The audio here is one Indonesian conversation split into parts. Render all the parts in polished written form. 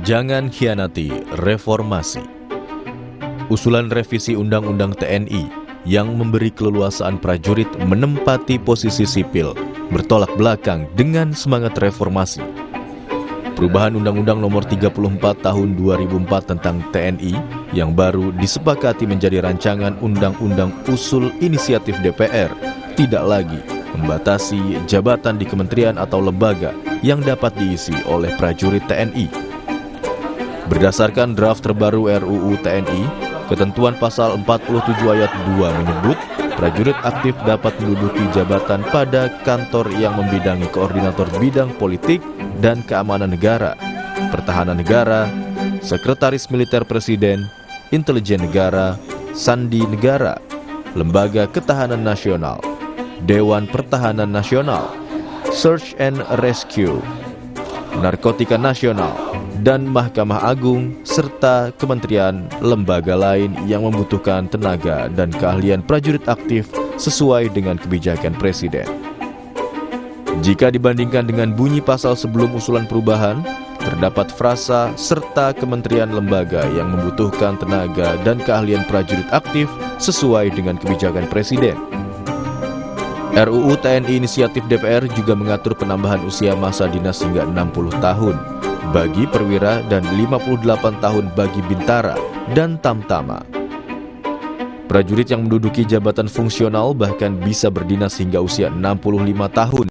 Jangan khianati reformasi. Usulan revisi Undang-Undang TNI yang memberi keleluasaan prajurit menempati posisi sipil bertolak belakang dengan semangat reformasi. Perubahan Undang-Undang Nomor 34 Tahun 2004 tentang TNI yang baru disepakati menjadi rancangan Undang-Undang Usul Inisiatif DPR tidak lagi membatasi jabatan di kementerian atau lembaga yang dapat diisi oleh prajurit TNI. Berdasarkan draft terbaru RUU TNI, ketentuan pasal 47 ayat 2 menyebut prajurit aktif dapat menduduki jabatan pada kantor yang membidangi koordinator bidang politik dan keamanan negara, pertahanan negara, sekretaris militer presiden, intelijen negara, sandi negara, lembaga ketahanan nasional, Dewan Pertahanan Nasional, Search and Rescue, Narkotika Nasional, dan Mahkamah Agung, serta kementerian lembaga lain yang membutuhkan tenaga dan keahlian prajurit aktif sesuai dengan kebijakan Presiden. Jika dibandingkan dengan bunyi pasal sebelum usulan perubahan, terdapat frasa serta kementerian lembaga yang membutuhkan tenaga dan keahlian prajurit aktif sesuai dengan kebijakan Presiden. RUU TNI Inisiatif DPR juga mengatur penambahan usia masa dinas hingga 60 tahun bagi perwira dan 58 tahun bagi bintara dan tamtama. Prajurit yang menduduki jabatan fungsional bahkan bisa berdinas hingga usia 65 tahun.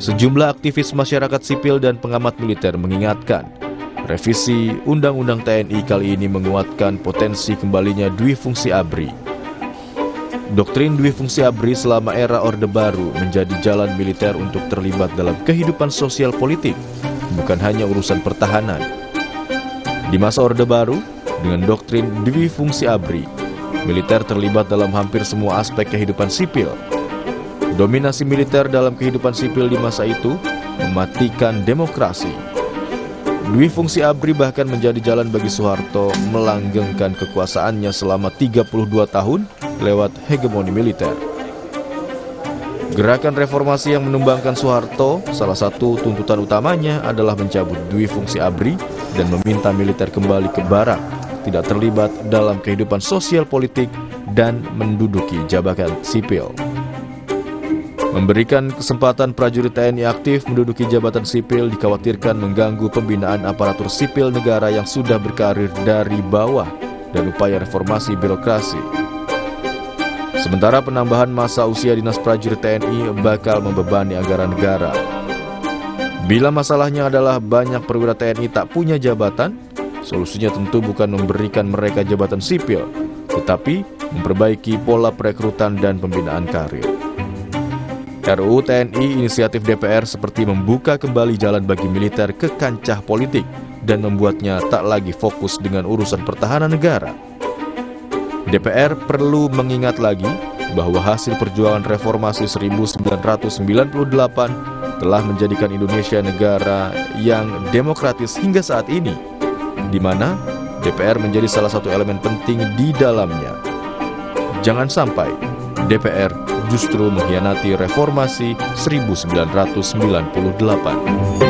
Sejumlah aktivis masyarakat sipil dan pengamat militer mengingatkan, revisi Undang-Undang TNI kali ini menguatkan potensi kembalinya Dwi Fungsi ABRI. Doktrin Dwi Fungsi ABRI selama era Orde Baru menjadi jalan militer untuk terlibat dalam kehidupan sosial politik, bukan hanya urusan pertahanan. Di masa Orde Baru, dengan doktrin Dwi Fungsi ABRI, militer terlibat dalam hampir semua aspek kehidupan sipil. Dominasi militer dalam kehidupan sipil di masa itu mematikan demokrasi. Dwi Fungsi ABRI bahkan menjadi jalan bagi Soeharto melanggengkan kekuasaannya selama 32 tahun lewat hegemoni militer. Gerakan reformasi yang menumbangkan Soeharto, salah satu tuntutan utamanya adalah mencabut Dwi Fungsi ABRI dan meminta militer kembali ke barak, tidak terlibat dalam kehidupan sosial politik dan menduduki jabatan sipil. Memberikan kesempatan prajurit TNI aktif menduduki jabatan sipil dikhawatirkan mengganggu pembinaan aparatur sipil negara yang sudah berkarir dari bawah dan upaya reformasi birokrasi. Sementara penambahan masa usia dinas prajurit TNI bakal membebani anggaran negara. Bila masalahnya adalah banyak perwira TNI tak punya jabatan, solusinya tentu bukan memberikan mereka jabatan sipil, tetapi memperbaiki pola perekrutan dan pembinaan karir. RUU TNI Inisiatif DPR seperti membuka kembali jalan bagi militer ke kancah politik dan membuatnya tak lagi fokus dengan urusan pertahanan negara. DPR perlu mengingat lagi bahwa hasil perjuangan reformasi 1998 telah menjadikan Indonesia negara yang demokratis hingga saat ini, di mana DPR menjadi salah satu elemen penting di dalamnya. Jangan sampai DPR justru mengkhianati reformasi 1998.